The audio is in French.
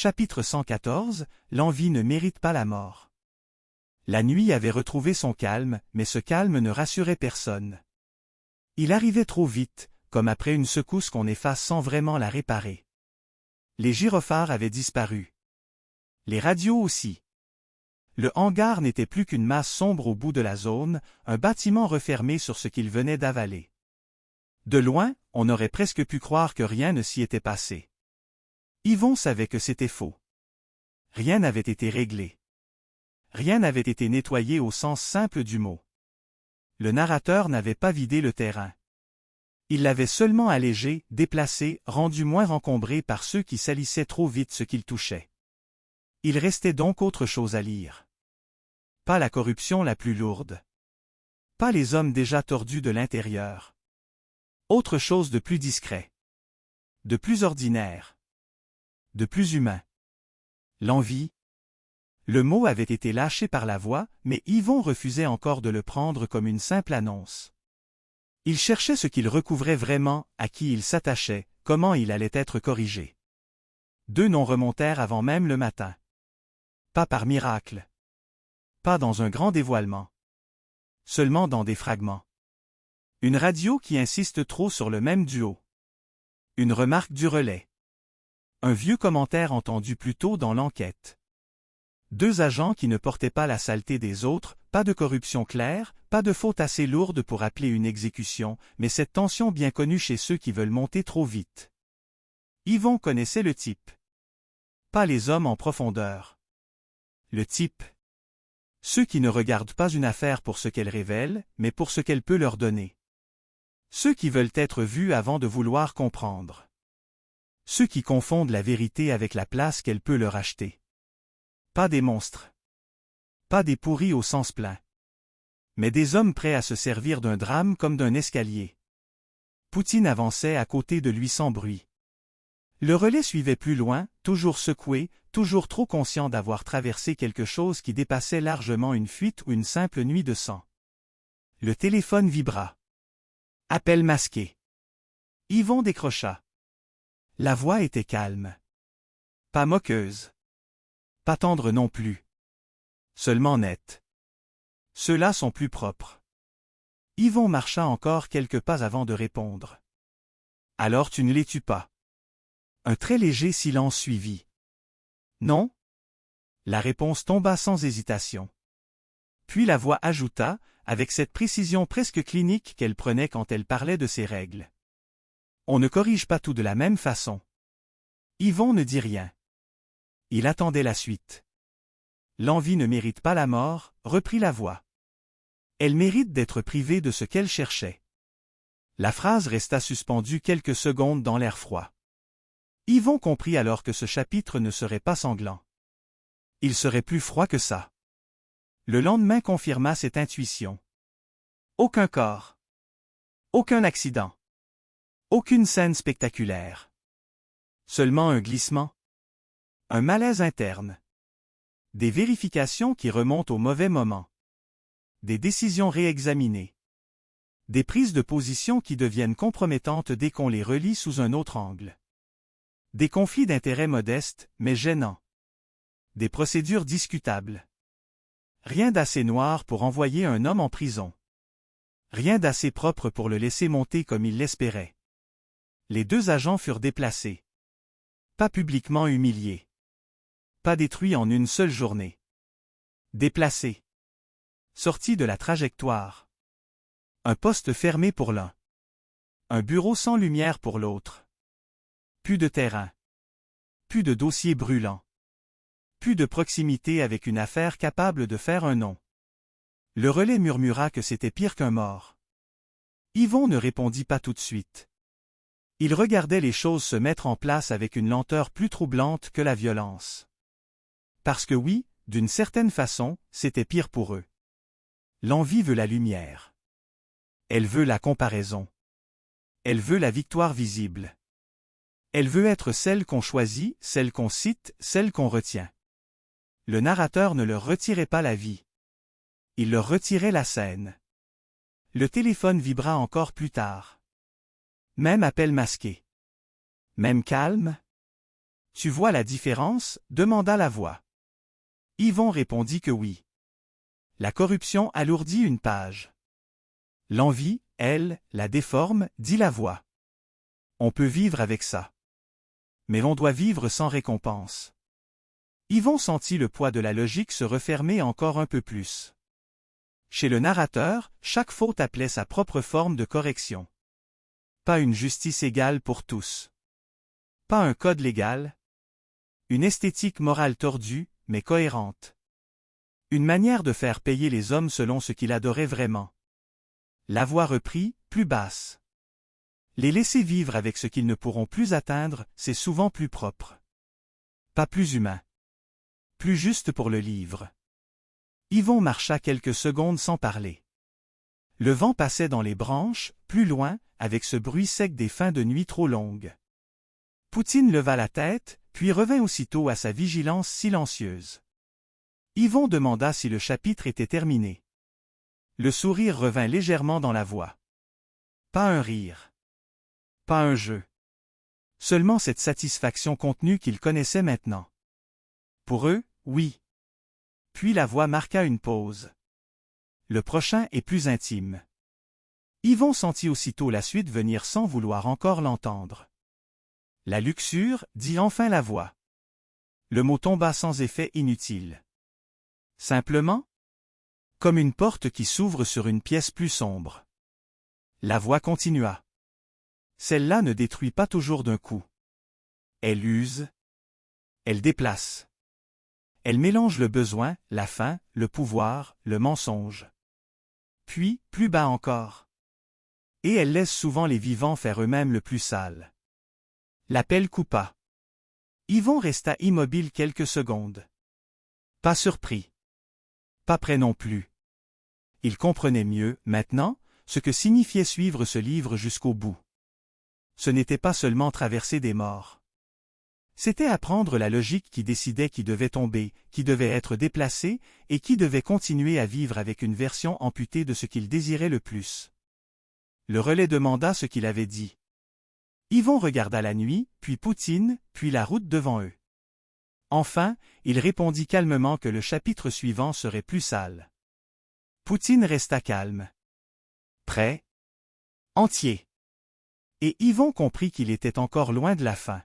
Chapitre 114, L'envie ne mérite pas la mort. La nuit avait retrouvé son calme, mais ce calme ne rassurait personne. Il arrivait trop vite, comme après une secousse qu'on efface sans vraiment la réparer. Les gyrophares avaient disparu. Les radios aussi. Le hangar n'était plus qu'une masse sombre au bout de la zone, un bâtiment refermé sur ce qu'il venait d'avaler. De loin, on aurait presque pu croire que rien ne s'y était passé. Yvon savait que c'était faux. Rien n'avait été réglé. Rien n'avait été nettoyé au sens simple du mot. Le narrateur n'avait pas vidé le terrain. Il l'avait seulement allégé, déplacé, rendu moins encombré par ceux qui salissaient trop vite ce qu'il touchait. Il restait donc autre chose à lire. Pas la corruption la plus lourde. Pas les hommes déjà tordus de l'intérieur. Autre chose de plus discret. De plus ordinaire. De plus humain. L'envie. Le mot avait été lâché par la voix, mais Yvon refusait encore de le prendre comme une simple annonce. Il cherchait ce qu'il recouvrait vraiment, à qui il s'attachait, comment il allait être corrigé. 2 noms remontèrent avant même le matin. Pas par miracle. Pas dans un grand dévoilement. Seulement dans des fragments. Une radio qui insiste trop sur le même duo. Une remarque du relais. Un vieux commentaire entendu plus tôt dans l'enquête. 2 agents qui ne portaient pas la saleté des autres, pas de corruption claire, pas de faute assez lourde pour appeler une exécution, mais cette tension bien connue chez ceux qui veulent monter trop vite. Yvon connaissait le type. Pas les hommes en profondeur. Le type. Ceux qui ne regardent pas une affaire pour ce qu'elle révèle, mais pour ce qu'elle peut leur donner. Ceux qui veulent être vus avant de vouloir comprendre. Ceux qui confondent la vérité avec la place qu'elle peut leur acheter. Pas des monstres. Pas des pourris au sens plein. Mais des hommes prêts à se servir d'un drame comme d'un escalier. Poutine avançait à côté de lui sans bruit. Le relais suivait plus loin, toujours secoué, toujours trop conscient d'avoir traversé quelque chose qui dépassait largement une fuite ou une simple nuit de sang. Le téléphone vibra. Appel masqué. Yvon décrocha. La voix était calme. Pas moqueuse. Pas tendre non plus. Seulement nette. Ceux-là sont plus propres. Yvon marcha encore quelques pas avant de répondre. Alors tu ne les tues pas. Un très léger silence suivit. Non? La réponse tomba sans hésitation. Puis la voix ajouta, avec cette précision presque clinique qu'elle prenait quand elle parlait de ses règles. On ne corrige pas tout de la même façon. Yvon ne dit rien. Il attendait la suite. L'envie ne mérite pas la mort, reprit la voix. Elle mérite d'être privée de ce qu'elle cherchait. La phrase resta suspendue quelques secondes dans l'air froid. Yvon comprit alors que ce chapitre ne serait pas sanglant. Il serait plus froid que ça. Le lendemain confirma cette intuition. Aucun corps. Aucun accident. Aucune scène spectaculaire. Seulement un glissement. Un malaise interne. Des vérifications qui remontent au mauvais moment. Des décisions réexaminées. Des prises de position qui deviennent compromettantes dès qu'on les relie sous un autre angle. Des conflits d'intérêts modestes, mais gênants. Des procédures discutables. Rien d'assez noir pour envoyer un homme en prison. Rien d'assez propre pour le laisser monter comme il l'espérait. Les 2 agents furent déplacés. Pas publiquement humiliés. Pas détruits en une seule journée. Déplacés. Sortis de la trajectoire. Un poste fermé pour l'un. Un bureau sans lumière pour l'autre. Plus de terrain. Plus de dossier brûlant. Plus de proximité avec une affaire capable de faire un nom. Le relais murmura que c'était pire qu'un mort. Yvon ne répondit pas tout de suite. Il regardait les choses se mettre en place avec une lenteur plus troublante que la violence. Parce que oui, d'une certaine façon, c'était pire pour eux. L'envie veut la lumière. Elle veut la comparaison. Elle veut la victoire visible. Elle veut être celle qu'on choisit, celle qu'on cite, celle qu'on retient. Le narrateur ne leur retirait pas la vie. Il leur retirait la scène. Le téléphone vibra encore plus tard. Même appel masqué. Même calme? Tu vois la différence? Demanda la voix. Yvon répondit que oui. La corruption alourdit une page. L'envie, elle, la déforme, dit la voix. On peut vivre avec ça. Mais l'on doit vivre sans récompense. Yvon sentit le poids de la logique se refermer encore un peu plus. Chez le narrateur, chaque faute appelait sa propre forme de correction. Pas une justice égale pour tous. Pas un code légal. Une esthétique morale tordue, mais cohérente. Une manière de faire payer les hommes selon ce qu'il adorait vraiment. La voix reprit, plus basse. Les laisser vivre avec ce qu'ils ne pourront plus atteindre, c'est souvent plus propre. Pas plus humain. Plus juste pour le livre. Yvon marcha quelques secondes sans parler. Le vent passait dans les branches, plus loin, avec ce bruit sec des fins de nuit trop longues. Poutine leva la tête, puis revint aussitôt à sa vigilance silencieuse. Yvon demanda si le chapitre était terminé. Le sourire revint légèrement dans la voix. Pas un rire. Pas un jeu. Seulement cette satisfaction contenue qu'ils connaissaient maintenant. Pour eux, oui. Puis la voix marqua une pause. Le prochain est plus intime. Yvon sentit aussitôt la suite venir sans vouloir encore l'entendre. La luxure, dit enfin la voix. Le mot tomba sans effet inutile. Simplement? Comme une porte qui s'ouvre sur une pièce plus sombre. La voix continua. Celle-là ne détruit pas toujours d'un coup. Elle use. Elle déplace. Elle mélange le besoin, la faim, le pouvoir, le mensonge. Puis, plus bas encore. Et elle laisse souvent les vivants faire eux-mêmes le plus sale. L'appel coupa. Yvon resta immobile quelques secondes. Pas surpris. Pas prêt non plus. Il comprenait mieux, maintenant, ce que signifiait suivre ce livre jusqu'au bout. Ce n'était pas seulement traverser des morts. C'était apprendre la logique qui décidait qui devait tomber, qui devait être déplacé, et qui devait continuer à vivre avec une version amputée de ce qu'il désirait le plus. Le relais demanda ce qu'il avait dit. Yvon regarda la nuit, puis Poutine, puis la route devant eux. Enfin, il répondit calmement que le chapitre suivant serait plus sale. Poutine resta calme. Prêt? Entier. Et Yvon comprit qu'il était encore loin de la fin.